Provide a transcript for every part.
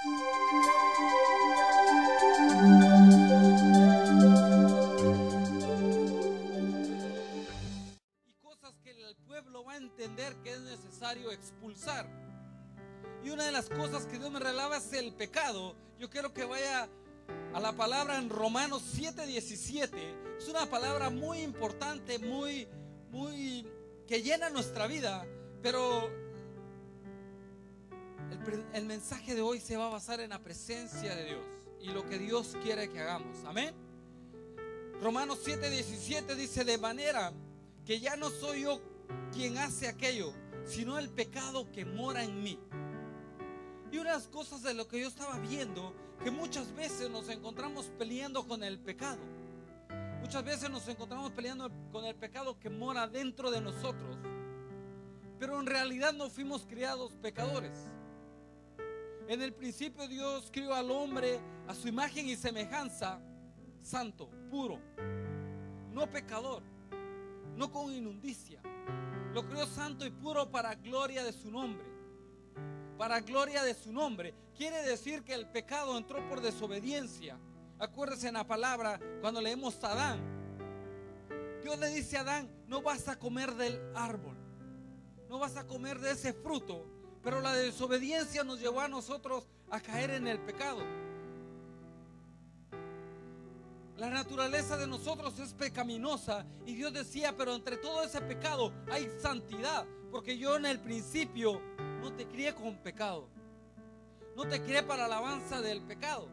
Y cosas que el pueblo va a entender que es necesario expulsar. Y una de las cosas que Dios me revelaba es el pecado. Yo quiero que vaya a la palabra en Romanos 7:17. Es una palabra muy importante, muy que llena nuestra vida. Pero el mensaje de hoy se va a basar en la presencia de Dios y lo que Dios quiere que hagamos. Amén. Romanos 7:17 dice: de manera que ya no soy yo quien hace aquello, sino el pecado que mora en mí. Y unas cosas de lo que yo estaba viendo, que muchas veces nos encontramos peleando con el pecado. Muchas veces nos encontramos peleando con el pecado que mora dentro de nosotros. Pero en realidad no fuimos criados pecadores. En el principio Dios crió al hombre a su imagen y semejanza, santo, puro, no pecador, no con inmundicia. Lo creó santo y puro para gloria de su nombre. Para gloria de su nombre. Quiere decir que el pecado entró por desobediencia. Acuérdense en la palabra cuando leemos a Adán. Dios le dice a Adán: no vas a comer del árbol, no vas a comer de ese fruto. Pero la desobediencia nos llevó a nosotros a caer en el pecado. La naturaleza de nosotros es pecaminosa. Y Dios decía: pero entre todo ese pecado hay santidad. Porque yo en el principio no te crié con pecado. No te crié para alabanza del pecado.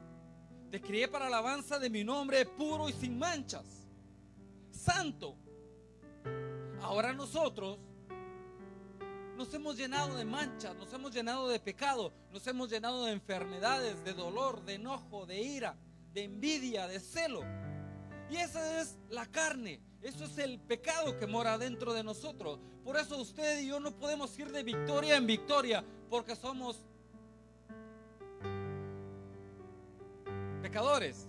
Te crié para alabanza de mi nombre puro y sin manchas, santo. Ahora nosotros nos hemos llenado de manchas, nos hemos llenado de pecado, nos hemos llenado de enfermedades, de dolor, de enojo, de ira, de envidia, de celo. Y esa es la carne. Eso es el pecado que mora dentro de nosotros. Por eso usted y yo no podemos ir de victoria en victoria, porque somos pecadores,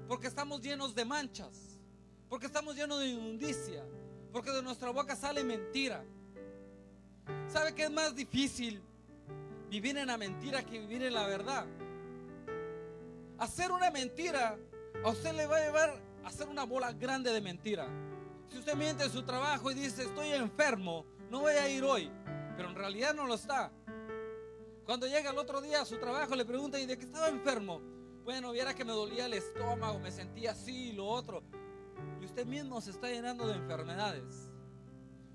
porque estamos llenos de manchas, porque estamos llenos de inmundicia, porque de nuestra boca sale mentira. ¿Sabe qué es más difícil? Vivir en la mentira que vivir en la verdad. Hacer una mentira a usted le va a llevar a hacer una bola grande de mentira. Si usted miente en su trabajo y dice: estoy enfermo, no voy a ir hoy, pero en realidad no lo está. Cuando llega el otro día a su trabajo le pregunta: ¿y de qué estaba enfermo? Bueno, viera que me dolía el estómago, me sentía así y lo otro. Y usted mismo se está llenando de enfermedades.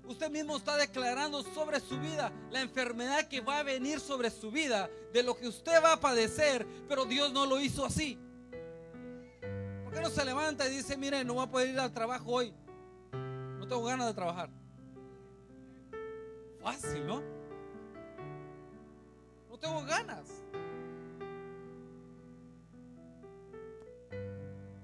Usted mismo está declarando sobre su vida la enfermedad que va a venir sobre su vida, de lo que usted va a padecer. Pero Dios no lo hizo así. ¿Por qué no se levanta y dice: mire, no voy a poder ir al trabajo hoy, no tengo ganas de trabajar? Fácil, ¿no? No tengo ganas.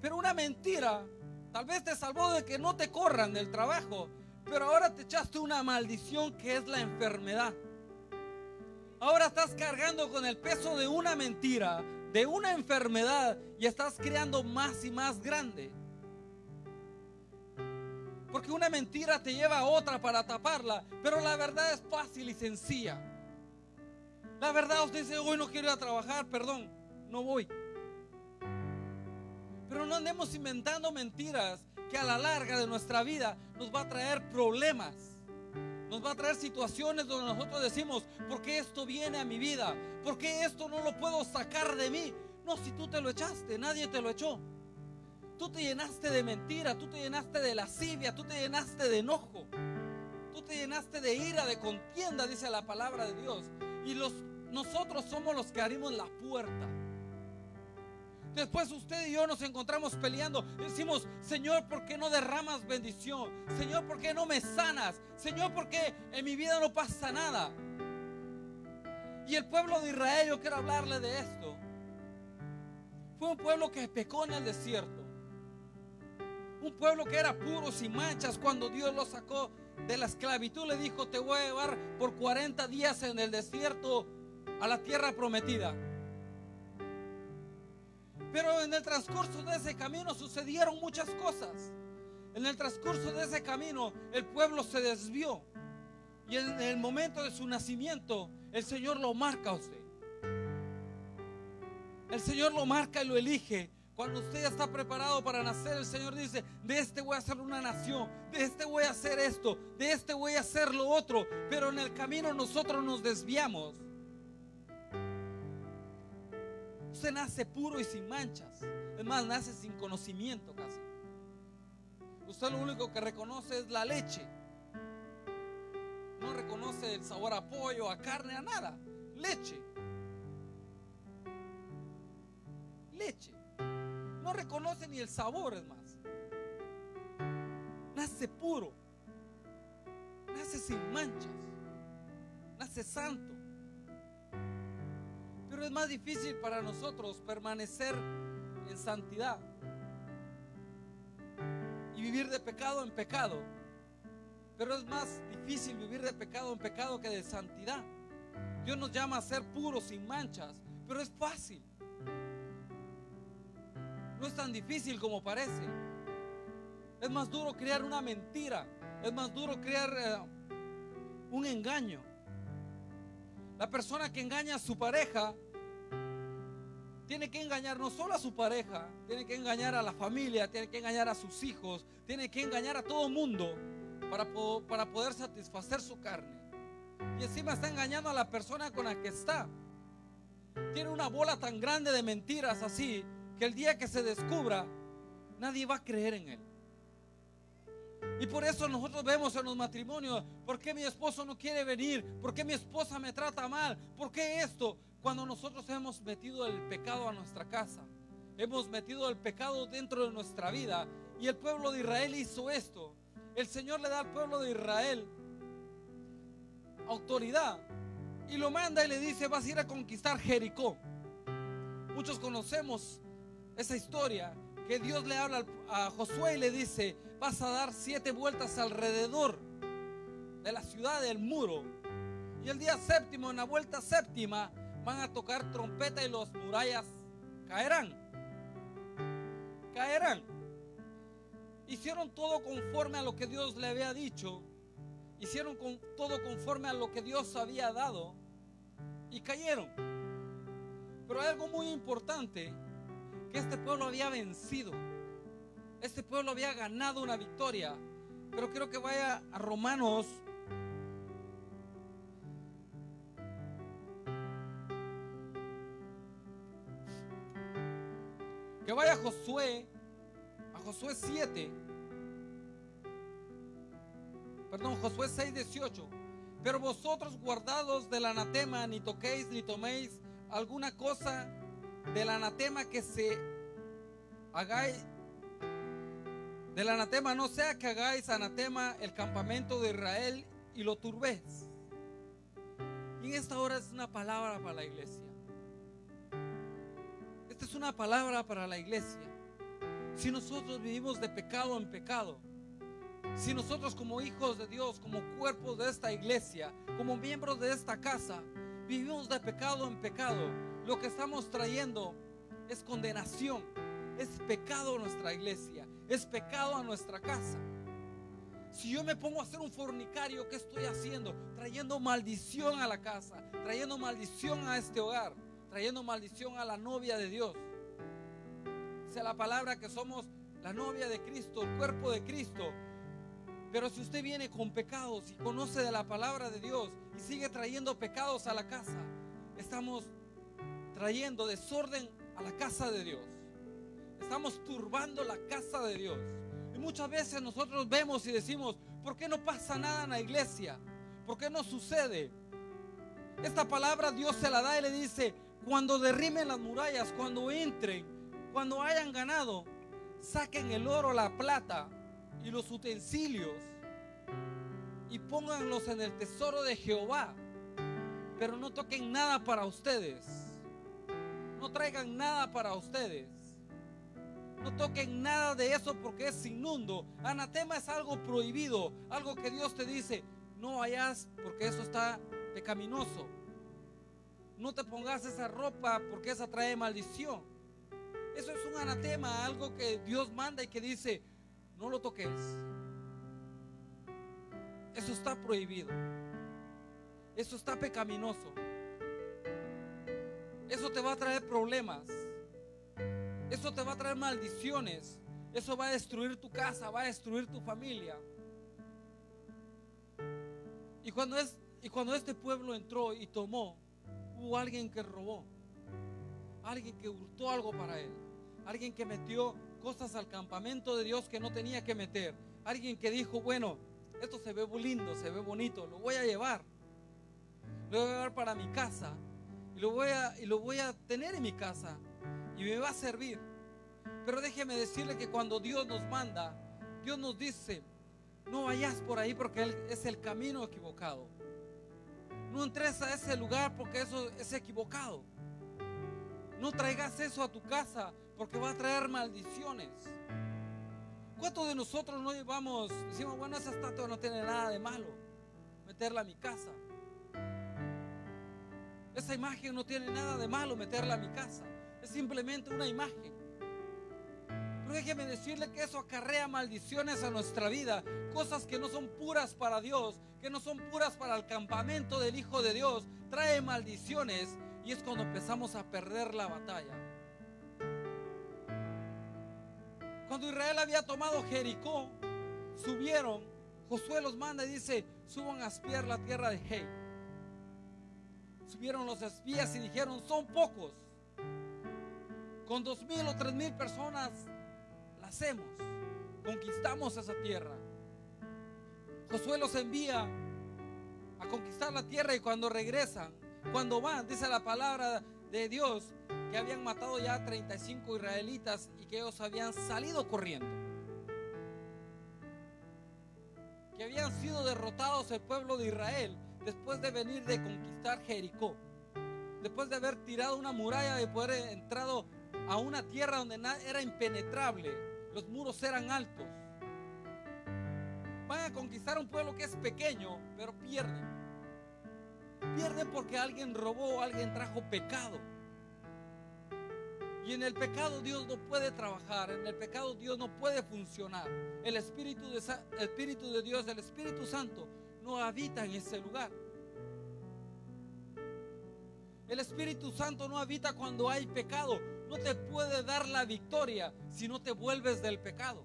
Pero una mentira tal vez te salvó de que no te corran del trabajo, pero ahora te echaste una maldición que es la enfermedad. Ahora estás cargando con el peso de una mentira, de una enfermedad, y estás creando más y más grande. Porque una mentira te lleva a otra para taparla, pero la verdad es fácil y sencilla. La verdad, usted dice: hoy no quiero ir a trabajar, perdón, no voy. Pero no andemos inventando mentiras que a la larga de nuestra vida nos va a traer problemas. Nos va a traer situaciones donde nosotros decimos: ¿por qué esto viene a mi vida? ¿Por qué esto no lo puedo sacar de mí? No, si tú te lo echaste, nadie te lo echó. Tú te llenaste de mentira, tú te llenaste de lascivia, tú te llenaste de enojo, tú te llenaste de ira, de contienda, dice la palabra de Dios. Y nosotros somos los que abrimos la puerta. Después usted y yo nos encontramos peleando. Decimos: Señor, ¿por qué no derramas bendición? Señor, ¿por qué no me sanas? Señor, ¿por qué en mi vida no pasa nada? Y el pueblo de Israel, yo quiero hablarle de esto. Fue un pueblo que pecó en el desierto. Un pueblo que era puro, sin manchas. Cuando Dios lo sacó de la esclavitud, le dijo: te voy a llevar por 40 días en el desierto a la tierra prometida. Pero en el transcurso de ese camino sucedieron muchas cosas. En el transcurso de ese camino el pueblo se desvió. Y en el momento de su nacimiento el Señor lo marca a usted. El Señor lo marca y lo elige. Cuando usted ya está preparado para nacer, el Señor dice: de este voy a hacer una nación, de este voy a hacer esto, de este voy a hacer lo otro. Pero en el camino nosotros nos desviamos. Usted nace puro y sin manchas. Es más, nace sin conocimiento casi. Usted lo único que reconoce es la leche. No reconoce el sabor a pollo, a carne, a nada. Leche. Leche. No reconoce ni el sabor, es más. Nace puro. Nace sin manchas. Nace santo. Pero es más difícil para nosotros permanecer en santidad y vivir de pecado en pecado. Pero es más difícil vivir de pecado en pecado que de santidad. Dios nos llama a ser puros, sin manchas, pero es fácil. No es tan difícil como parece. Es más duro crear una mentira. Es más duro crear un engaño. La persona que engaña a su pareja tiene que engañar no solo a su pareja, tiene que engañar a la familia, tiene que engañar a sus hijos, tiene que engañar a todo mundo para poder satisfacer su carne. Y encima está engañando a la persona con la que está. Tiene una bola tan grande de mentiras así, que el día que se descubra, nadie va a creer en él. Y por eso nosotros vemos en los matrimonios: ¿por qué mi esposo no quiere venir? ¿Por qué mi esposa me trata mal? ¿Por qué esto? Cuando nosotros hemos metido el pecado a nuestra casa, hemos metido el pecado dentro de nuestra vida. Y el pueblo de Israel hizo esto. El Señor le da al pueblo de Israel autoridad y lo manda y le dice: vas a ir a conquistar Jericó. Muchos conocemos esa historia, que Dios le habla a Josué y le dice: vas a dar 7 vueltas alrededor de la ciudad, del muro, y el día séptimo, en la vuelta séptima, van a tocar trompeta y las murallas caerán. Hicieron todo conforme a lo que Dios le había dicho. Hicieron todo conforme a lo que Dios había dado y cayeron. Pero hay algo muy importante: que este pueblo había vencido. Este pueblo había ganado una victoria. Pero quiero que vaya a Romanos. Que vaya a Josué 7. Perdón, Josué 6:18. Pero vosotros guardados del anatema, ni toquéis ni toméis alguna cosa del anatema que se hagáis. Del anatema, no sea que hagáis anatema el campamento de Israel y lo turbéis. Y en esta hora es una palabra para la iglesia. Esta es una palabra para la iglesia. Si nosotros vivimos de pecado en pecado, si nosotros como hijos de Dios, como cuerpos de esta iglesia, como miembros de esta casa, vivimos de pecado en pecado, lo que estamos trayendo es condenación, es pecado a nuestra iglesia, es pecado a nuestra casa. Si yo me pongo a ser un fornicario, ¿qué estoy haciendo? Trayendo maldición a la casa, trayendo maldición a este hogar, trayendo maldición a la novia de Dios. Dice la palabra que somos la novia de Cristo, el cuerpo de Cristo. Pero si usted viene con pecados y conoce de la palabra de Dios y sigue trayendo pecados a la casa, estamos trayendo desorden a la casa de Dios. Estamos turbando la casa de Dios. Y muchas veces nosotros vemos y decimos: ¿por qué no pasa nada en la iglesia? ¿Por qué no sucede? Esta palabra Dios se la da y le dice: cuando derriben las murallas, cuando entren, cuando hayan ganado, saquen el oro, la plata y los utensilios y pónganlos en el tesoro de Jehová. Pero no toquen nada para ustedes. No traigan nada para ustedes. No toquen nada de eso porque es inmundo. Anatema es algo prohibido, algo que Dios te dice: no vayas porque eso está pecaminoso. No te pongas esa ropa porque esa trae maldición. Eso es un anatema, algo que Dios manda y que dice: no lo toques. Eso está prohibido. Eso está pecaminoso. eso te va a traer problemas, eso te va a traer maldiciones, eso va a destruir tu casa, va a destruir tu familia. Y cuando este pueblo entró y tomó, hubo alguien que robó, alguien que hurtó algo para él, alguien que metió cosas al campamento de Dios que no tenía que meter, alguien que dijo, bueno, esto se ve lindo, se ve bonito, lo voy a llevar para mi casa y lo voy a tener en mi casa y me va a servir. Pero déjeme decirle que cuando Dios nos manda, Dios nos dice, no vayas por ahí porque es el camino equivocado. No entres a ese lugar porque eso es equivocado. No traigas eso a tu casa porque va a traer maldiciones. ¿Cuántos de nosotros no decimos, bueno, esa estatua no tiene nada de malo, meterla a mi casa? Esa imagen no tiene nada de malo, meterla a mi casa. Es simplemente una imagen. Pero déjeme decirle que eso acarrea maldiciones a nuestra vida, cosas que no son puras para Dios, que no son puras para el campamento del Hijo de Dios, trae maldiciones y es cuando empezamos a perder la batalla. Cuando Israel había tomado Jericó, subieron, Josué los manda y dice, suban a espiar la tierra de Hey. Subieron los espías y dijeron, son pocos, con 2,000 o 3,000 personas la hacemos, conquistamos esa tierra. Josué los envía a conquistar la tierra y cuando regresan, cuando van, dice la palabra de Dios que habían matado ya 35 israelitas y que ellos habían salido corriendo, que habían sido derrotados el pueblo de Israel después de venir de conquistar Jericó, después de haber tirado una muralla, de poder haber entrado a una tierra donde era impenetrable, los muros eran altos. Van a conquistar un pueblo que es pequeño, pero pierden porque alguien robó, alguien trajo pecado. Y en el pecado Dios no puede trabajar, en el pecado Dios no puede funcionar. El Espíritu de Dios, el Espíritu Santo no habita en ese lugar. El Espíritu Santo no habita cuando hay pecado. No te puede dar la victoria si no te vuelves del pecado.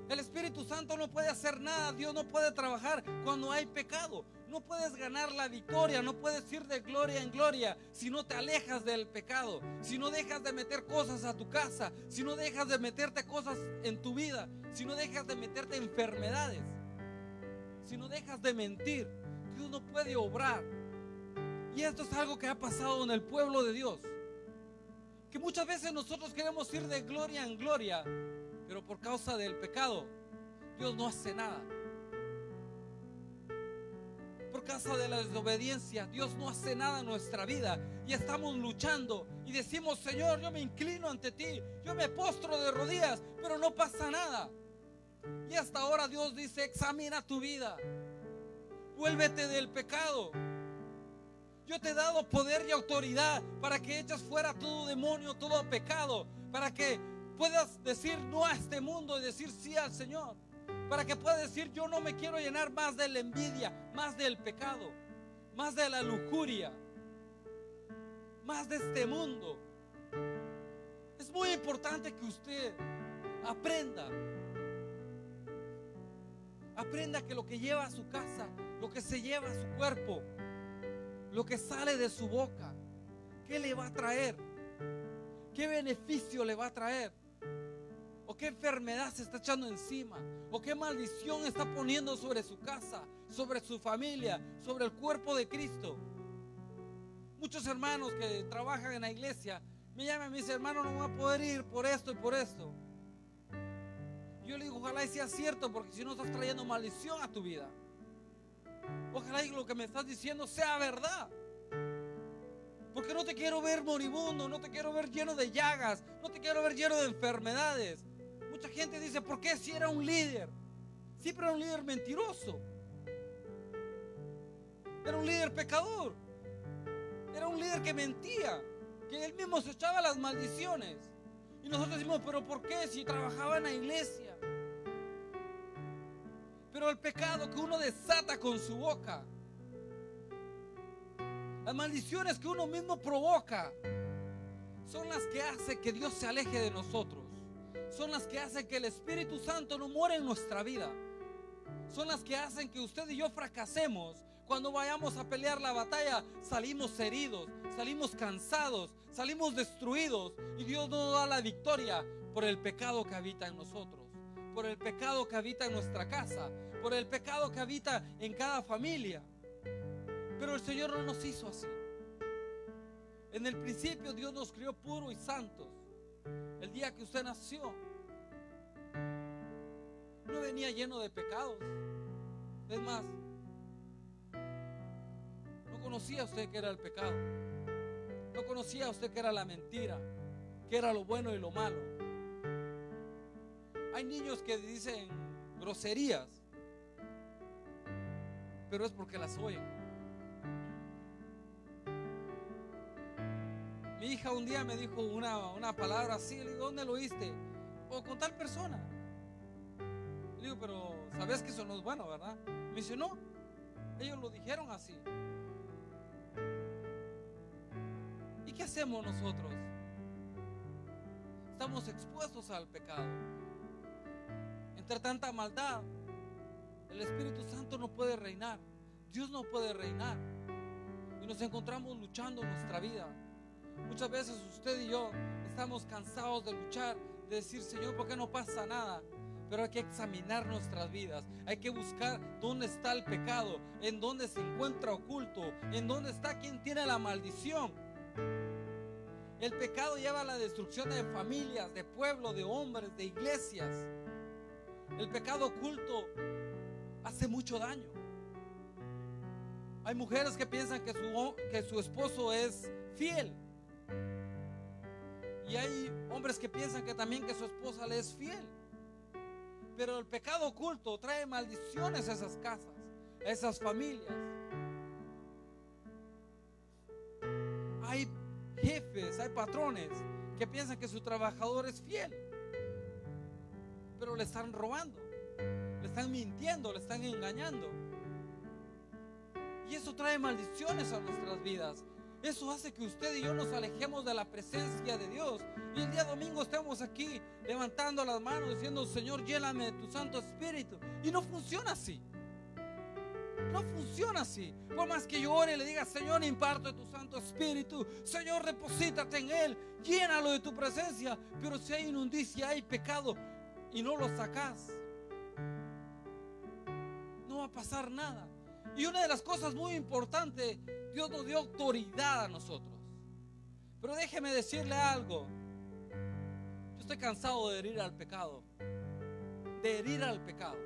El Espíritu Santo no puede hacer nada, Dios no puede trabajar cuando hay pecado. No puedes ganar la victoria, no puedes ir de gloria en gloria si no te alejas del pecado, si no dejas de meter cosas a tu casa, si no dejas de meterte cosas en tu vida, si no dejas de meterte enfermedades, si no dejas de mentir. Dios no puede obrar. Y esto es algo que ha pasado en el pueblo de Dios, que muchas veces nosotros queremos ir de gloria en gloria, pero por causa del pecado Dios no hace nada. Por causa de la desobediencia Dios no hace nada en nuestra vida y estamos luchando y decimos, Señor, yo me inclino ante ti, yo me postro de rodillas, pero no pasa nada. Y hasta ahora Dios dice, examina tu vida, vuélvete del pecado. Yo te he dado poder y autoridad para que eches fuera todo demonio, todo pecado, para que puedas decir no a este mundo y decir sí al Señor, para que puedas decir yo no me quiero llenar más de la envidia, más del pecado, más de la lujuria, más de este mundo. Es muy importante que usted aprenda que lo que lleva a su casa, lo que se lleva a su cuerpo, lo que sale de su boca, ¿qué le va a traer? ¿Qué beneficio le va a traer? ¿O qué enfermedad se está echando encima? ¿O qué maldición está poniendo sobre su casa, sobre su familia, sobre el cuerpo de Cristo? Muchos hermanos que trabajan en la iglesia me llaman y me dicen, hermano, no voy a poder ir por esto y por esto. Yo le digo, ojalá y sea cierto, porque si no estás trayendo maldición a tu vida. Ojalá y lo que me estás diciendo sea verdad. Porque no te quiero ver moribundo, no te quiero ver lleno de llagas, no te quiero ver lleno de enfermedades. Mucha gente dice, ¿por qué si era un líder? Siempre era un líder mentiroso. Era un líder pecador. Era un líder que mentía, que él mismo se echaba las maldiciones. Y nosotros decimos, ¿pero por qué si trabajaba en la iglesia? Pero el pecado que uno desata con su boca Las maldiciones que uno mismo provoca son las que hacen que Dios se aleje de nosotros. Son las que hacen que el Espíritu Santo no muera en nuestra vida. Son las que hacen que usted y yo fracasemos. Cuando vayamos a pelear la batalla, salimos heridos, salimos cansados, salimos destruidos, y Dios no nos da la victoria por el pecado que habita en nosotros, por el pecado que habita en nuestra casa, por el pecado que habita en cada familia. Pero el Señor no nos hizo así. En el principio Dios nos crió puros y santos. El día que usted nació, no venía lleno de pecados. Es más, no conocía usted que era el pecado. No conocía usted que era la mentira, que era lo bueno y lo malo. Hay niños que dicen groserías, pero es porque las oyen. Mi hija un día me dijo una palabra así. Le digo, ¿dónde lo oíste? O con tal persona. Le digo, pero sabes que eso no es bueno, ¿verdad? Me dice, no, ellos lo dijeron así. ¿Y qué hacemos nosotros? Estamos expuestos al pecado. Entre tanta maldad, el Espíritu Santo no puede reinar. Dios no puede reinar. Y nos encontramos luchando en nuestra vida. Muchas veces usted y yo estamos cansados de luchar, de decir, Señor, ¿por qué no pasa nada? Pero hay que examinar nuestras vidas. Hay que buscar dónde está el pecado, en dónde se encuentra oculto, en dónde está quien tiene la maldición. El pecado lleva a la destrucción de familias, de pueblos, de hombres, de iglesias. El pecado oculto hace mucho daño. Hay mujeres que piensan que su esposo es fiel. Y hay hombres que piensan que también que su esposa le es fiel. Pero el pecado oculto trae maldiciones a esas casas, a esas familias. Hay jefes, hay patrones que piensan que su trabajador es fiel, pero le están robando, le están mintiendo, le están engañando. Y eso trae maldiciones a nuestras vidas. Eso hace que usted y yo nos alejemos de la presencia de Dios. Y el día domingo estamos aquí levantando las manos diciendo, Señor, lléname de tu Santo Espíritu. Y no funciona así. No funciona así. Por más que yo ore y le diga, Señor, imparto de tu Santo Espíritu, Señor, reposítate en Él, llénalo de tu presencia. Pero si hay inmundicia, hay pecado y no lo sacas, no va a pasar nada. Y una de las cosas muy importantes, Dios nos dio autoridad a nosotros. Pero déjeme decirle algo. Yo estoy cansado de herir al pecado. De herir al pecado.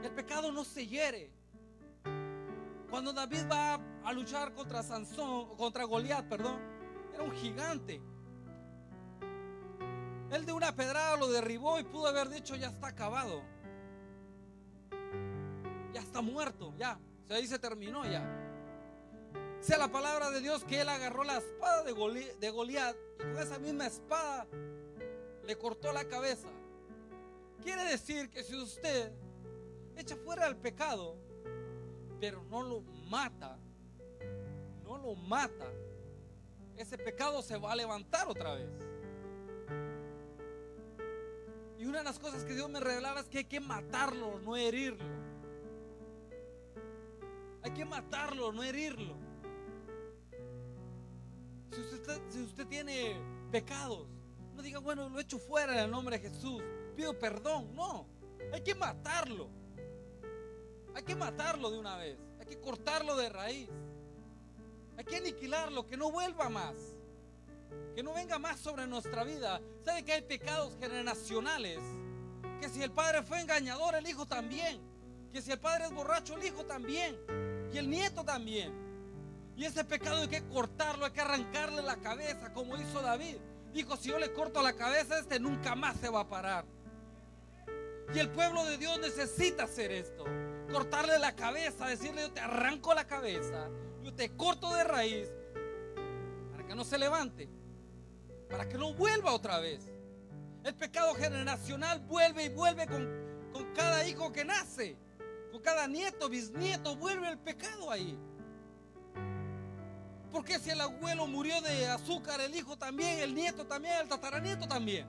El pecado no se hiere. Cuando David va a luchar contra contra Goliat, era un gigante. Él de una pedrada lo derribó y pudo haber dicho, ya está acabado. Ya está muerto, ya. O sea, ahí se terminó ya. Sea la palabra de Dios que él agarró la espada de Goliat y con esa misma espada le cortó la cabeza. Quiere decir que si usted echa fuera el pecado, pero no lo mata, ese pecado se va a levantar otra vez. Y una de las cosas que Dios me revelaba es que hay que matarlo, no herirlo. Hay que matarlo, no herirlo. Si usted tiene pecados, no diga, bueno, lo echo fuera en el nombre de Jesús, pido perdón. No, hay que matarlo. Hay que matarlo de una vez. Hay que cortarlo de raíz. Hay que aniquilarlo, que no vuelva más, que no venga más sobre nuestra vida. ¿Sabe que hay pecados generacionales? Que si el padre fue engañador, el hijo también. Que si el padre es borracho, el hijo también. Y el nieto también. Y ese pecado hay que cortarlo, hay que arrancarle la cabeza, como hizo David. Dijo, si yo le corto la cabeza, nunca más se va a parar. Y el pueblo de Dios necesita hacer esto. Cortarle la cabeza, decirle, yo te arranco la cabeza, yo te corto de raíz, para que no se levante, para que no vuelva otra vez. El pecado generacional vuelve y vuelve con cada hijo que nace. Con cada nieto, bisnieto, vuelve el pecado ahí. porque si el abuelo murió de azúcar, el hijo también, el nieto también, el tataranieto también.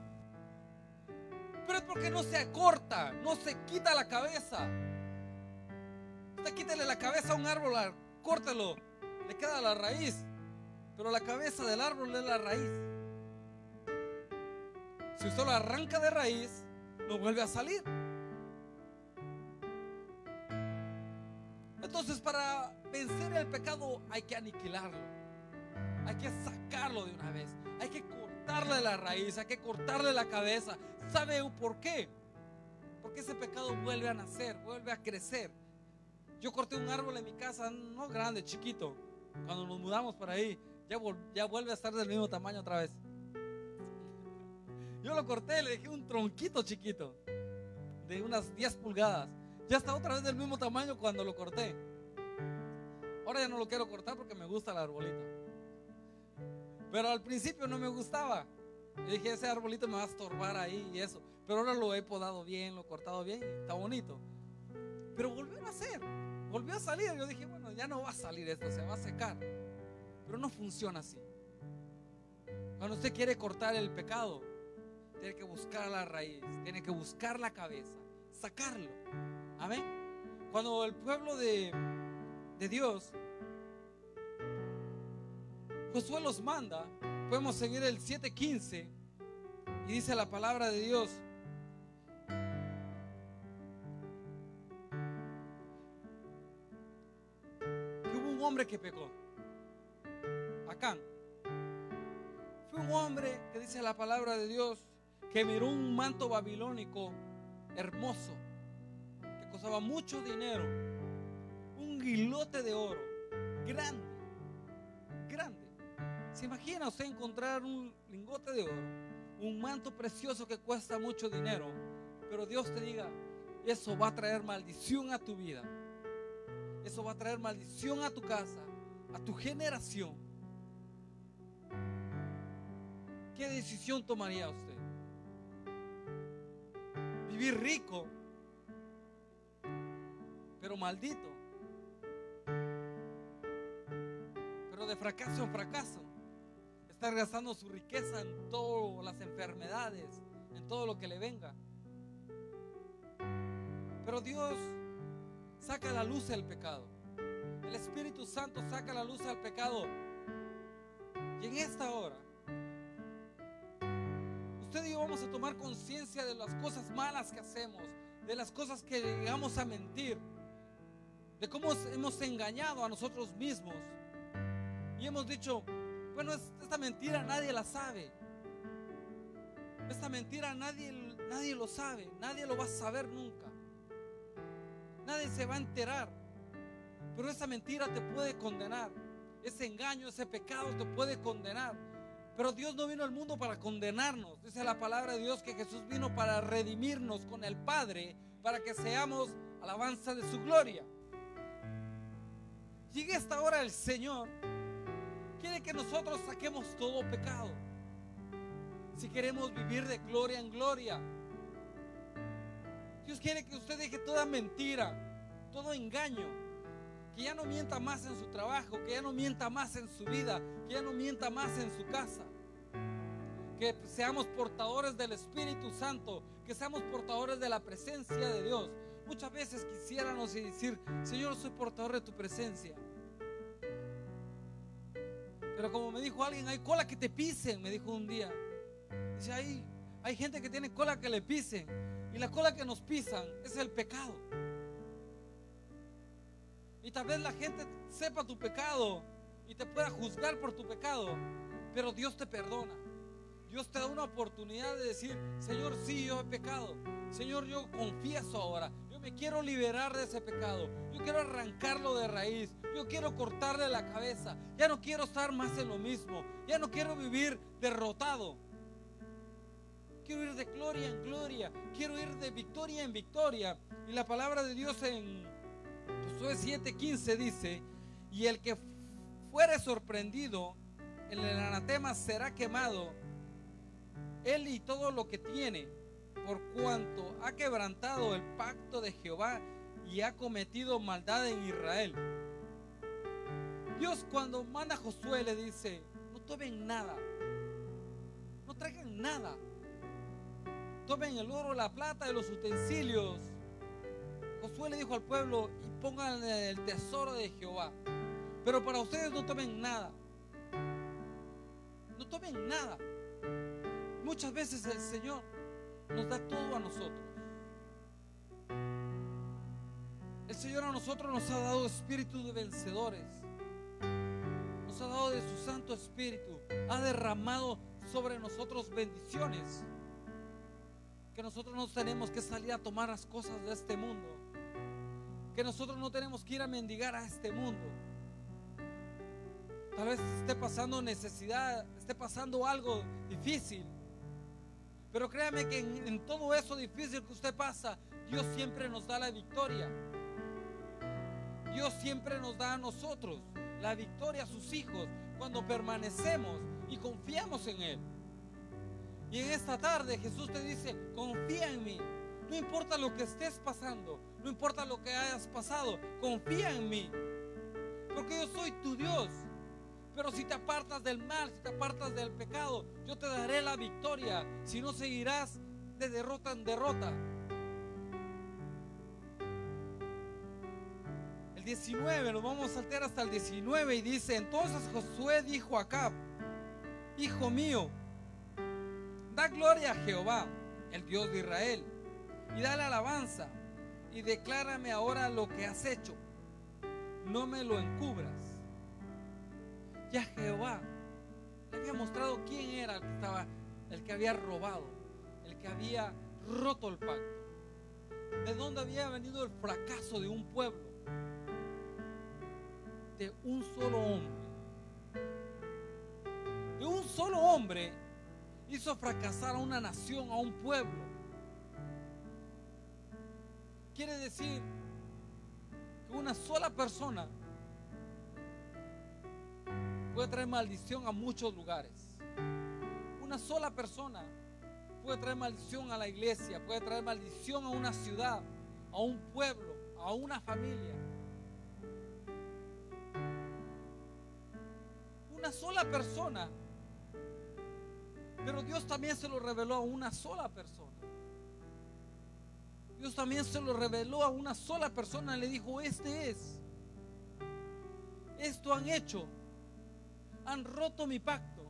Pero es porque no se acorta, no se quita la cabeza. Usted quítale la cabeza a un árbol, córtelo, le queda la raíz. Pero la cabeza del árbol es la raíz. Si usted lo arranca de raíz, no vuelve a salir. Entonces, para vencer el pecado hay que aniquilarlo. Hay que sacarlo de una vez. Hay que cortarle la raíz, hay que cortarle la cabeza. ¿Sabe por qué? Porque ese pecado vuelve a nacer, vuelve a crecer. Yo corté un árbol en mi casa, no grande, chiquito. Cuando nos mudamos para ahí, ya vuelve a estar del mismo tamaño otra vez. Yo lo corté, le dejé un tronquito chiquito de unas 10 pulgadas. Ya está otra vez del mismo tamaño cuando lo corté. Ahora ya no lo quiero cortar porque me gusta el arbolito. Pero al principio no me gustaba. Y dije, ese arbolito me va a estorbar ahí y eso. Pero ahora lo he podado bien, lo he cortado bien y está bonito. Pero volvió a nacer, volvió a salir. Yo dije, bueno, ya no va a salir esto, se va a secar. Pero no funciona así. Cuando usted quiere cortar el pecado, tiene que buscar la raíz, tiene que buscar la cabeza, sacarlo. Amén. Cuando el pueblo de Dios, Josué los manda, podemos seguir el 7:15 y dice la palabra de Dios: que hubo un hombre que pecó, Acán. Fue un hombre que dice la palabra de Dios que miró un manto babilónico hermoso que costaba mucho dinero, un guilote de oro grande, grande. ¿Se imagina usted encontrar un lingote de oro, un manto precioso que cuesta mucho dinero, pero Dios te diga, eso va a traer maldición a tu vida, eso va a traer maldición a tu casa, a tu generación? ¿Qué decisión tomaría usted? ¿Vivir rico, pero maldito, pero de fracaso en fracaso? Estar gastando su riqueza en todas las enfermedades, en todo lo que le venga. Pero Dios saca a la luz el pecado. El Espíritu Santo saca a la luz al pecado. Y en esta hora, usted y yo vamos a tomar conciencia de las cosas malas que hacemos, de las cosas que llegamos a mentir, de cómo hemos engañado a nosotros mismos. Y hemos dicho, bueno, esta mentira nadie la sabe. Esta mentira nadie lo sabe, nadie lo va a saber nunca. Nadie se va a enterar. Pero esa mentira te puede condenar. Ese engaño, ese pecado te puede condenar. Pero Dios no vino al mundo para condenarnos. Dice la palabra de Dios que Jesús vino para redimirnos con el Padre, para que seamos alabanza de su gloria. Llegue esta hora el Señor quiere que nosotros saquemos todo pecado. Si queremos vivir de gloria en gloria, Dios quiere que usted deje toda mentira, todo engaño, que ya no mienta más en su trabajo, que ya no mienta más en su vida, que ya no mienta más en su casa. Que seamos portadores del Espíritu Santo, que seamos portadores de la presencia de Dios. Muchas veces quisiéramos decir, Señor, soy portador de tu presencia. Pero como me dijo alguien, hay cola que te pisen, me dijo un día. Dice, hay gente que tiene cola que le pisen. Y la cola que nos pisan es el pecado. Y tal vez la gente sepa tu pecado y te pueda juzgar por tu pecado, pero Dios te perdona. Dios te da una oportunidad de decir, Señor, sí, yo he pecado. Señor, yo confieso ahora. Yo me quiero liberar de ese pecado. Yo quiero arrancarlo de raíz. Yo quiero cortarle la cabeza. Ya no quiero estar más en lo mismo. Ya no quiero vivir derrotado. Quiero ir de gloria en gloria. Quiero ir de victoria en victoria. Y la palabra de Dios en Josué 7:15 dice, y el que fuere sorprendido en el anatema será quemado, él y todo lo que tiene, por cuanto ha quebrantado el pacto de Jehová y ha cometido maldad en Israel. Dios cuando manda a Josué le dice: no tomen nada, no traigan nada, tomen el oro, la plata y los utensilios. Josué le dijo al pueblo: y pongan el tesoro de Jehová, pero para ustedes no tomen nada, no tomen nada. Muchas veces el Señor nos da todo a nosotros. El Señor a nosotros nos ha dado espíritu de vencedores, nos ha dado de su Santo Espíritu, ha derramado sobre nosotros bendiciones, que nosotros no tenemos que salir a tomar las cosas de este mundo, que nosotros no tenemos que ir a mendigar a este mundo. Tal vez esté pasando necesidad, esté pasando algo difícil, pero créame que en todo eso difícil que usted pasa, Dios siempre nos da la victoria. Dios siempre nos da a nosotros la victoria, a sus hijos, cuando permanecemos y confiamos en Él. Y en esta tarde Jesús te dice: confía en mí. No importa lo que estés pasando, no importa lo que hayas pasado, confía en mí, porque yo soy tu Dios. Pero si te apartas del mal, si te apartas del pecado, yo te daré la victoria. Si no, seguirás de derrota en derrota. El 19, nos vamos a saltar hasta el 19 y dice: entonces Josué dijo a Acab: hijo mío, da gloria a Jehová, el Dios de Israel, y dale alabanza, y declárame ahora lo que has hecho, no me lo encubras. Ya Jehová le había mostrado quién era el que había robado, el que había roto el pacto, de dónde había venido el fracaso de un pueblo, de un solo hombre. De un solo hombre hizo fracasar a una nación, a un pueblo. Quiere decir que una sola persona puede traer maldición a muchos lugares. Una sola persona puede traer maldición a la iglesia, puede traer maldición a una ciudad, a un pueblo, a una familia. Una sola persona. Pero Dios también se lo reveló a una sola persona. Dios también se lo reveló a una sola persona. Le dijo: esto han hecho, han roto mi pacto.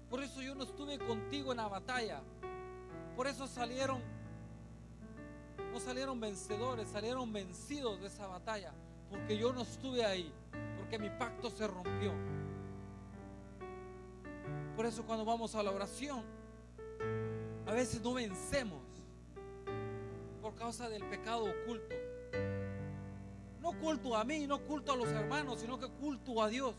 Por eso yo no estuve contigo en la batalla. Por eso no salieron vencedores, salieron vencidos de esa batalla, porque yo no estuve ahí, porque mi pacto se rompió. Por eso cuando vamos a la oración, a veces no vencemos por causa del pecado oculto. No culto a mí, no culto a los hermanos, sino que culto a Dios.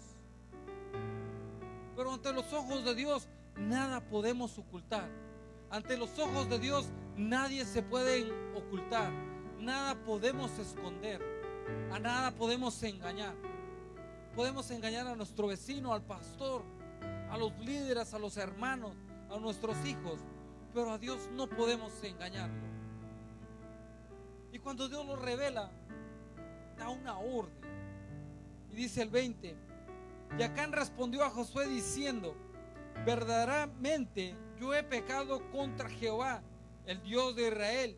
Pero ante los ojos de Dios nada podemos ocultar. Ante los ojos de Dios nadie se puede ocultar. Nada podemos esconder. A nada podemos engañar. Podemos engañar a nuestro vecino, al pastor, a los líderes, a los hermanos, a nuestros hijos, pero a Dios no podemos engañarlo. Y cuando Dios lo revela, da una orden. Y dice el 20: y Acán respondió a Josué diciendo: verdaderamente yo he pecado contra Jehová, el Dios de Israel,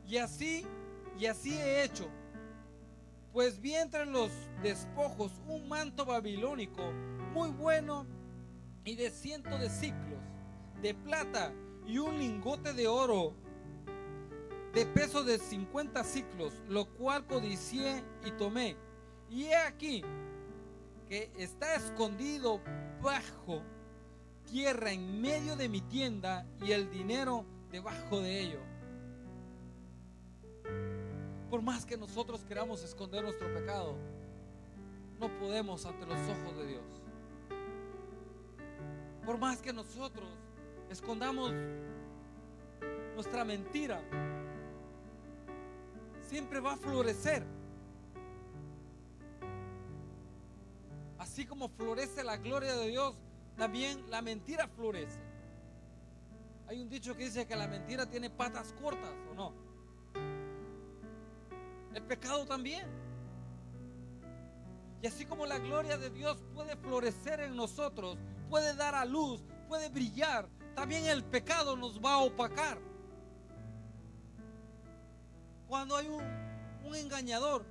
y así he hecho. Pues vi entre los despojos un manto babilónico muy bueno y de 100 de siclos de plata, y un lingote de oro de peso de 50 siclos, lo cual codicié y tomé. Y he aquí que está escondido bajo tierra en medio de mi tienda, y el dinero debajo de ello. Por más que nosotros queramos esconder nuestro pecado, no podemos ante los ojos de Dios. Por más que nosotros escondamos nuestra mentira, siempre va a florecer. Así como florece la gloria de Dios, también la mentira florece. Hay un dicho que dice que la mentira tiene patas cortas, ¿o no? El pecado también. Y así como la gloria de Dios puede florecer en nosotros, puede dar a luz, puede brillar, también el pecado nos va a opacar. Cuando hay un engañador,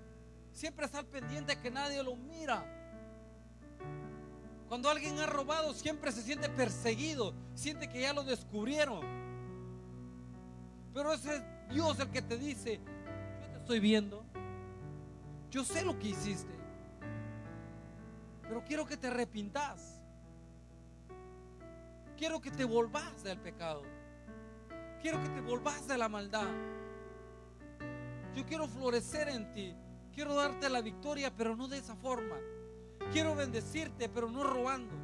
siempre está al pendiente que nadie lo mira. Cuando alguien ha robado, siempre se siente perseguido, siente que ya lo descubrieron. Pero ese es Dios el que te dice: yo te estoy viendo, yo sé lo que hiciste, pero quiero que te arrepintas, quiero que te volvás del pecado, quiero que te volvás de la maldad. Yo quiero florecer en ti, quiero darte la victoria, pero no de esa forma. Quiero bendecirte, pero no robando.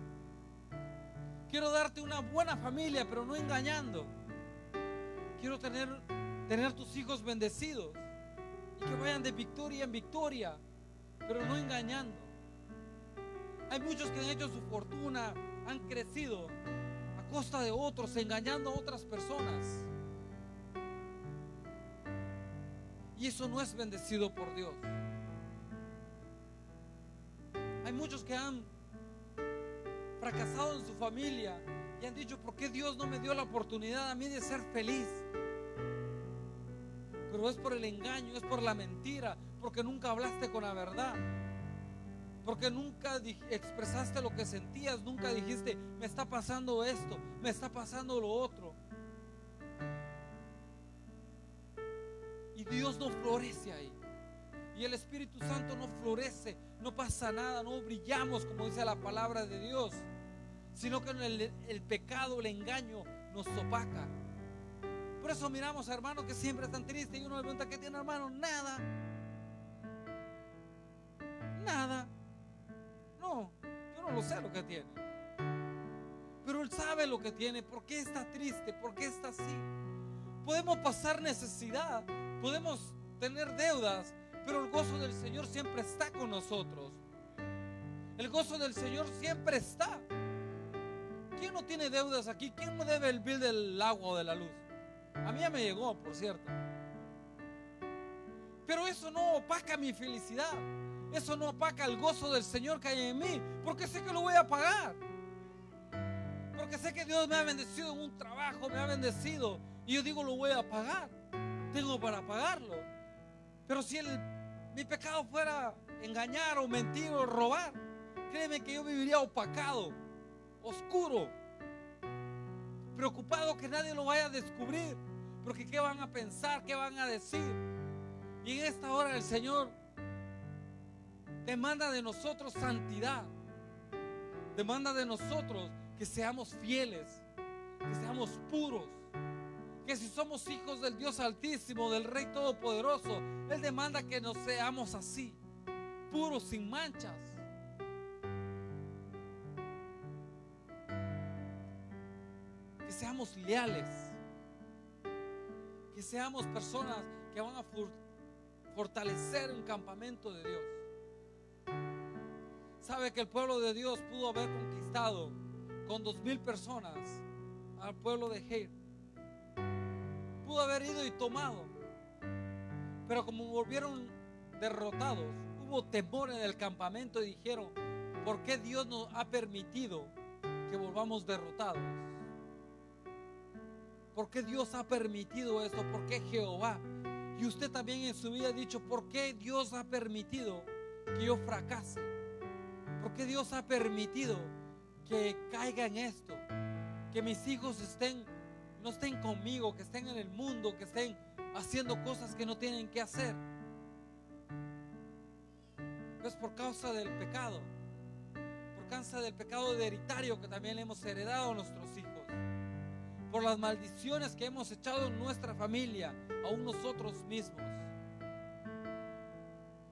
Quiero darte una buena familia, pero no engañando. Quiero tener tus hijos bendecidos y que vayan de victoria en victoria, pero no engañando. Hay muchos que han hecho su fortuna, han crecido a costa de otros, engañando a otras personas. Y eso no es bendecido por Dios. Hay muchos que han fracasado en su familia y han dicho: ¿por qué Dios no me dio la oportunidad a mí de ser feliz? Pero es por el engaño, es por la mentira, porque nunca hablaste con la verdad, porque nunca expresaste lo que sentías, nunca dijiste: me está pasando esto, me está pasando lo otro. Y Dios no florece ahí. Y el Espíritu Santo no florece, no pasa nada, no brillamos como dice la palabra de Dios, sino que el pecado, el engaño nos opaca. Por eso miramos a hermanos que siempre están tristes y uno le pregunta: ¿qué tiene, hermano? Nada. Nada. No, yo no lo sé lo que tiene, pero Él sabe lo que tiene. ¿Por qué está triste? ¿Por qué está así? Podemos pasar necesidad, podemos tener deudas, pero el gozo del Señor siempre está con nosotros. El gozo del Señor siempre está. ¿Quién no tiene deudas aquí? ¿Quién no debe el bill del agua o de la luz? A mí ya me llegó, por cierto. Pero eso no opaca mi felicidad. Eso no opaca el gozo del Señor que hay en mí, porque sé que lo voy a pagar. Porque sé que Dios me ha bendecido en un trabajo, me ha bendecido, y yo digo: lo voy a pagar. Tengo para pagarlo. Pero si mi pecado fuera engañar o mentir o robar, créeme que yo viviría opacado, oscuro, preocupado que nadie lo vaya a descubrir, porque qué van a pensar, qué van a decir. Y en esta hora el Señor demanda de nosotros santidad, demanda de nosotros que seamos fieles, que seamos puros, que si somos hijos del Dios Altísimo, del Rey Todopoderoso, Él demanda que nos seamos así, puros, sin manchas. Que seamos leales, que seamos personas que van a fortalecer un campamento de Dios. Sabe que el pueblo de Dios pudo haber conquistado con 2,000 personas al pueblo de Jair. Pudo haber ido y tomado, pero como volvieron derrotados, hubo temor en el campamento y dijeron: ¿por qué Dios nos ha permitido que volvamos derrotados? ¿Por qué Dios ha permitido esto? ¿Por qué Jehová? Y usted también en su vida ha dicho: ¿por qué Dios ha permitido que yo fracase? ¿Por qué Dios ha permitido que caiga en esto? Que mis hijos no estén conmigo, que estén en el mundo, que estén haciendo cosas que no tienen que hacer. Es por causa del pecado, por causa del pecado hereditario que también le hemos heredado a nuestros hijos, por las maldiciones que hemos echado en nuestra familia, aún nosotros mismos.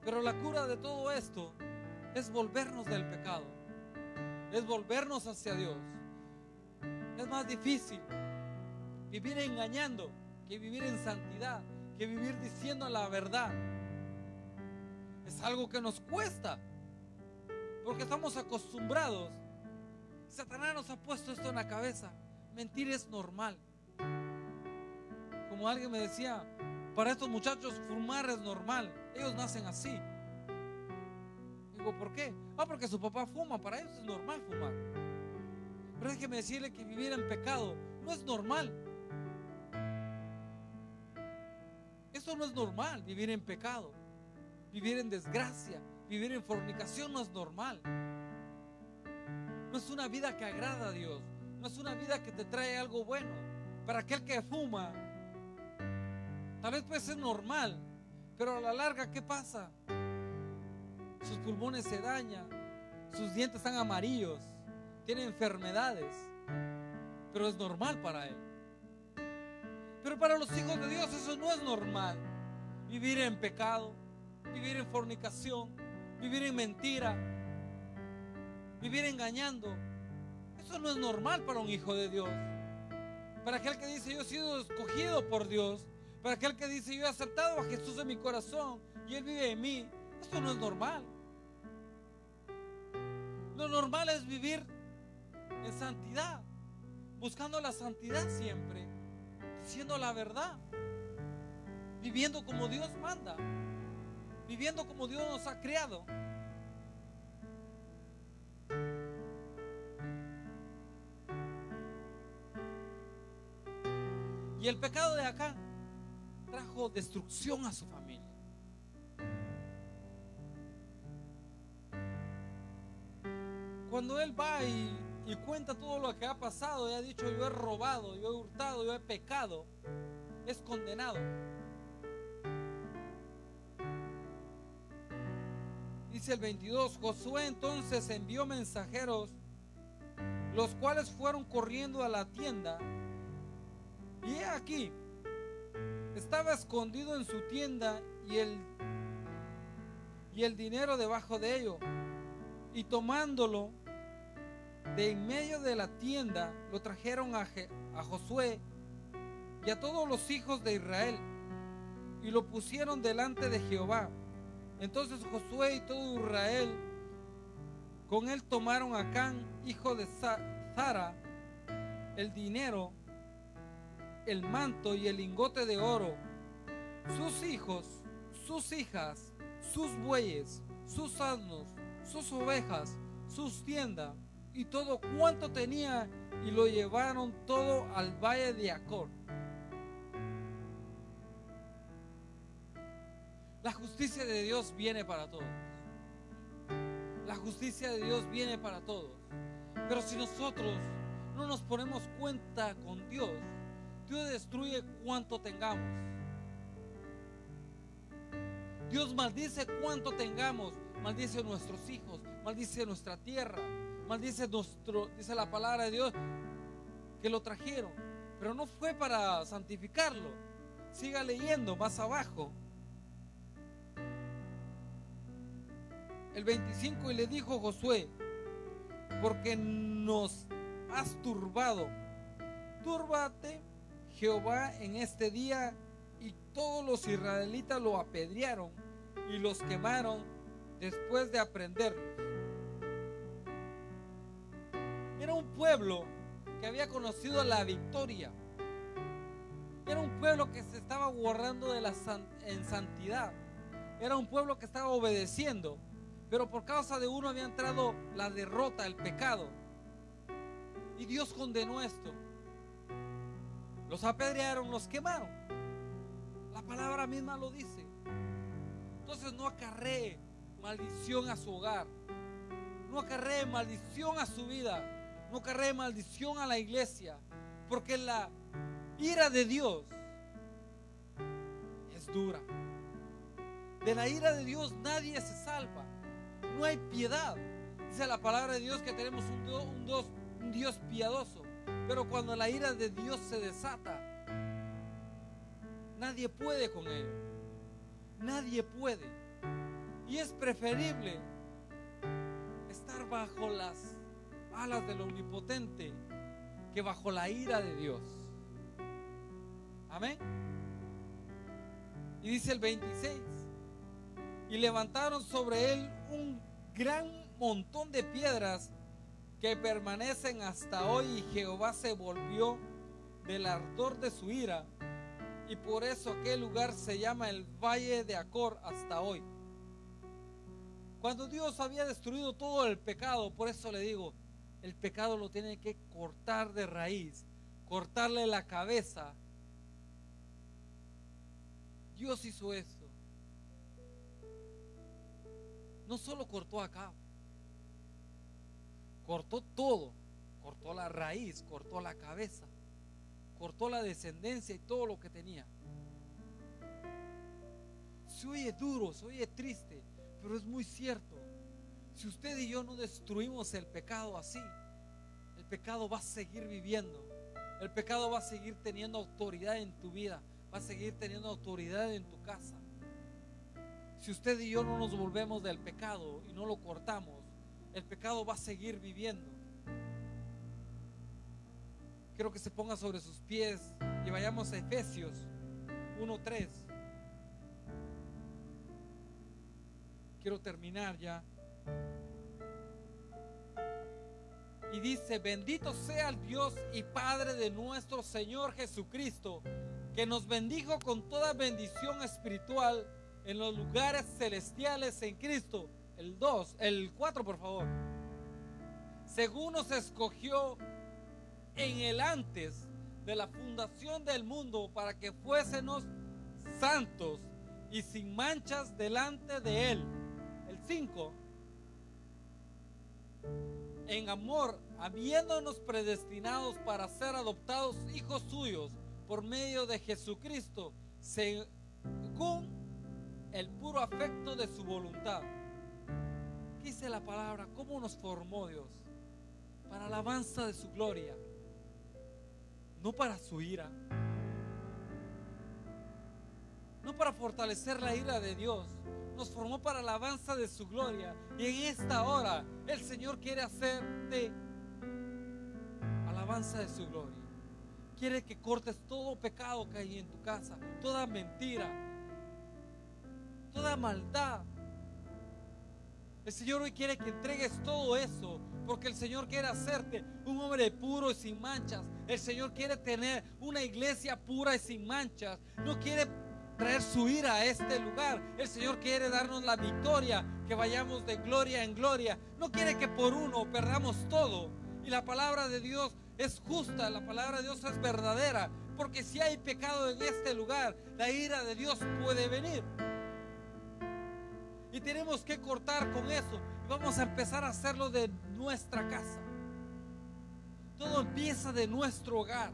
Pero la cura de todo esto es volvernos del pecado, es volvernos hacia Dios. Es más difícil vivir engañando que vivir en santidad, que vivir diciendo la verdad. Es algo que nos cuesta, porque estamos acostumbrados. Satanás nos ha puesto esto en la cabeza: mentir es normal. Como alguien me decía: para estos muchachos fumar es normal, ellos nacen así. Digo, digo, ¿por qué? Porque su papá fuma, para ellos es normal fumar. Pero déjeme decirle que vivir en pecado no es normal. Eso no es normal, vivir en pecado, vivir en desgracia, vivir en fornicación no es normal. No es una vida que agrada a Dios, no es una vida que te trae algo bueno. Para aquel que fuma, tal vez puede ser normal, pero a la larga, ¿qué pasa? Sus pulmones se dañan, sus dientes están amarillos, tiene enfermedades, pero es normal para él. Pero para los hijos de Dios eso no es normal. Vivir en pecado, vivir en fornicación, vivir en mentira, vivir engañando, eso no es normal para un hijo de Dios. Para aquel que dice, yo he sido escogido por Dios, para aquel que dice, yo he aceptado a Jesús en mi corazón y Él vive en mí, esto no es normal. Lo normal es vivir en santidad, buscando la santidad siempre, diciendo la verdad, viviendo como Dios manda, viviendo como Dios nos ha creado. Y el pecado de acá trajo destrucción a su familia. Cuando él va y cuenta todo lo que ha pasado y ha dicho, yo he robado, yo he hurtado, yo he pecado, es condenado. Dice el 22, Josué entonces envió mensajeros, los cuales fueron corriendo a la tienda, y he aquí, estaba escondido en su tienda y el dinero debajo de ello, y tomándolo de en medio de la tienda, lo trajeron a Josué y a todos los hijos de Israel, y lo pusieron delante de Jehová. Entonces Josué y todo Israel con él tomaron a Acán, hijo de Zara, el dinero, el manto y el lingote de oro, sus hijos, sus hijas, sus bueyes, sus asnos, sus ovejas, sus tiendas y todo cuanto tenía, y lo llevaron todo al valle de Acor. La justicia de Dios viene para todos. La justicia de Dios viene para todos. Pero si nosotros no nos ponemos cuenta con Dios, Dios destruye cuanto tengamos. Dios maldice cuanto tengamos. Maldice nuestros hijos, maldice nuestra tierra, maldice dice la palabra de Dios, que lo trajeron, pero no fue para santificarlo. Siga leyendo más abajo. El 25, y le dijo Josué, porque nos has turbado, túrbate Jehová en este día. Y todos los israelitas lo apedrearon y los quemaron después de aprenderlos. Era un pueblo que había conocido la victoria. Era un pueblo que se estaba guardando en santidad. Era un pueblo que estaba obedeciendo. Pero por causa de uno había entrado la derrota, el pecado. Y Dios condenó esto. Los apedrearon, los quemaron. La palabra misma lo dice. Entonces no acarree maldición a su hogar. No acarree maldición a su vida. No acarree maldición a la iglesia. Porque la ira de Dios es dura. De la ira de Dios nadie se salva. No hay piedad. Dice la palabra de Dios que tenemos un Dios piadoso. Pero cuando la ira de Dios se desata, nadie puede con ello. Nadie puede. Y es preferible estar bajo las alas del Omnipotente que bajo la ira de Dios. Amén. Y dice el 26, y levantaron sobre él un gran montón de piedras que permanecen hasta hoy, y Jehová se volvió del ardor de su ira, y por eso aquel lugar se llama el Valle de Acor hasta hoy. Cuando Dios había destruido todo el pecado, por eso le digo, el pecado lo tiene que cortar de raíz, cortarle la cabeza. Dios hizo esto. No solo cortó acá, cortó todo, cortó la raíz, cortó la cabeza, cortó la descendencia y todo lo que tenía. Se oye duro, se oye triste, pero es muy cierto. Si usted y yo no destruimos el pecado así, el pecado va a seguir viviendo. El pecado va a seguir teniendo autoridad en tu vida, va a seguir teniendo autoridad en tu casa. Si usted y yo no nos volvemos del pecado y no lo cortamos, el pecado va a seguir viviendo. Quiero que se ponga sobre sus pies y vayamos a Efesios 1:3. Quiero terminar ya. Y dice: bendito sea el Dios y Padre de nuestro Señor Jesucristo, que nos bendijo con toda bendición espiritual en los lugares celestiales en Cristo. El 4 por favor. Según nos escogió en el antes de la fundación del mundo, para que fuésemos santos y sin manchas delante de Él. El 5. En amor, habiéndonos predestinados para ser adoptados hijos suyos por medio de Jesucristo, según el puro afecto de su voluntad. ¿Qué dice la palabra? ¿Cómo nos formó Dios? Para alabanza de su gloria, no para su ira, no para fortalecer la ira de Dios. Nos formó para alabanza de su gloria. Y en esta hora el Señor quiere hacerte alabanza de su gloria. Quiere que cortes todo pecado que hay en tu casa, toda mentira, toda maldad. El Señor hoy quiere que entregues todo eso, porque el Señor quiere hacerte un hombre puro y sin manchas. El Señor quiere tener una iglesia pura y sin manchas. No quiere traer su ira a este lugar. El Señor quiere darnos la victoria, que vayamos de gloria en gloria. No quiere que por uno perdamos todo. Y la palabra de Dios es justa, la palabra de Dios es verdadera, porque si hay pecado en este lugar, la ira de Dios puede venir. Y tenemos que cortar con eso. Y vamos a empezar a hacerlo de nuestra casa. Todo empieza de nuestro hogar.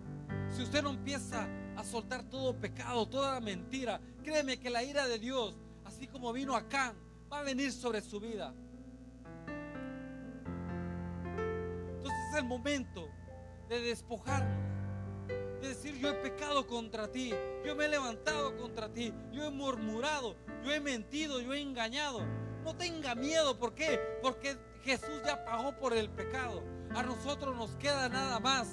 Si usted no empieza a soltar todo pecado, toda mentira, créeme que la ira de Dios, así como vino acá, va a venir sobre su vida. Entonces es el momento de despojarnos, de decir: yo he pecado contra ti, yo me he levantado contra ti, yo he murmurado, yo he mentido, yo he engañado. No tenga miedo. ¿Por qué? Porque Jesús ya pagó por el pecado. A nosotros nos queda nada más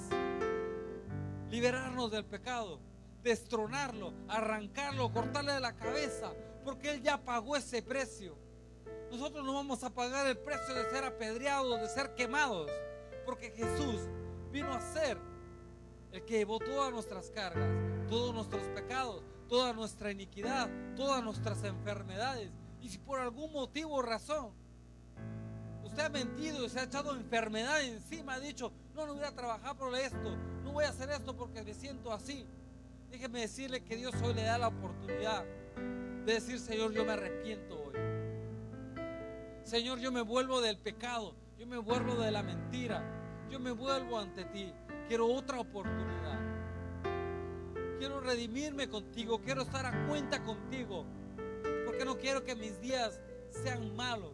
liberarnos del pecado, destronarlo, arrancarlo, cortarle de la cabeza, porque Él ya pagó ese precio. Nosotros no vamos a pagar el precio de ser apedreados, de ser quemados, porque Jesús vino a ser el que llevó todas nuestras cargas, todos nuestros pecados, toda nuestra iniquidad, todas nuestras enfermedades. Y si por algún motivo o razón usted ha mentido y se ha echado enfermedad encima, ha dicho: no voy a trabajar por esto, no voy a hacer esto porque me siento así, déjeme decirle que Dios hoy le da la oportunidad de decir: Señor, yo me arrepiento hoy. Señor, yo me vuelvo del pecado, yo me vuelvo de la mentira, yo me vuelvo ante ti. Quiero otra oportunidad. Quiero redimirme contigo, quiero estar a cuenta contigo, porque no quiero que mis días sean malos.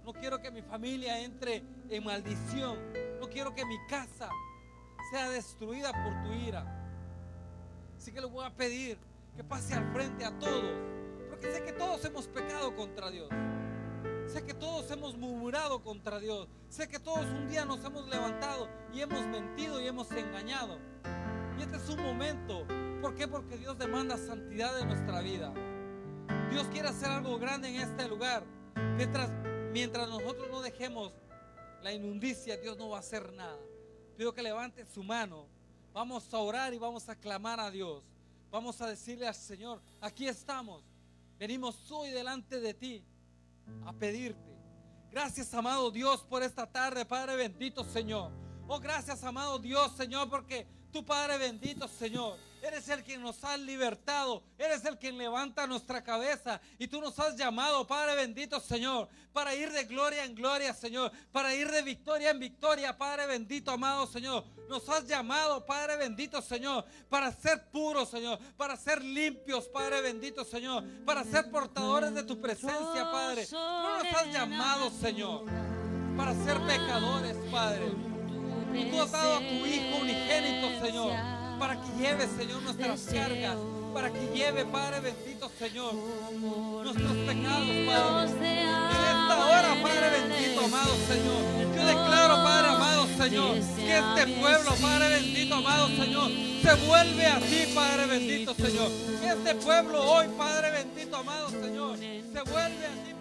No quiero que mi familia entre en maldición. No quiero que mi casa sea destruida por tu ira. Así que le voy a pedir que pase al frente a todos, porque sé que todos hemos pecado contra Dios. Sé que todos hemos murmurado contra Dios. Sé que todos un día nos hemos levantado y hemos mentido y hemos engañado. Y este es un momento. ¿Por qué? Porque Dios demanda santidad de nuestra vida. Dios quiere hacer algo grande en este lugar. Mientras nosotros no dejemos la inmundicia, Dios no va a hacer nada. Pido que levante su mano. Vamos a orar y vamos a clamar a Dios. Vamos a decirle al Señor: aquí estamos. Venimos hoy delante de ti a pedirte Gracias, amado Dios, por esta tarde, Padre bendito, Señor. Oh, gracias, amado Dios, Señor, porque tú, Padre bendito, Señor, eres el que nos has libertado, eres el que levanta nuestra cabeza, y tú nos has llamado, Padre bendito, Señor, para ir de gloria en gloria, Señor, para ir de victoria en victoria, Padre bendito, amado Señor. Nos has llamado, Padre bendito, Señor, para ser puros, Señor, para ser limpios, Padre bendito, Señor, para ser portadores de tu presencia, Padre. No nos has llamado, Señor, para ser pecadores, Padre. Y tú has dado a tu Hijo unigénito, Señor, para que lleve, Señor, nuestras cargas, para que lleve, Padre bendito, Señor, nuestros pecados, Padre. En esta hora, Padre bendito, amado Señor, yo declaro, Padre amado Señor, que este pueblo, Padre bendito, amado Señor, se vuelve a ti, Padre bendito, Señor. Que este pueblo hoy, Padre bendito, amado Señor, se vuelve a ti.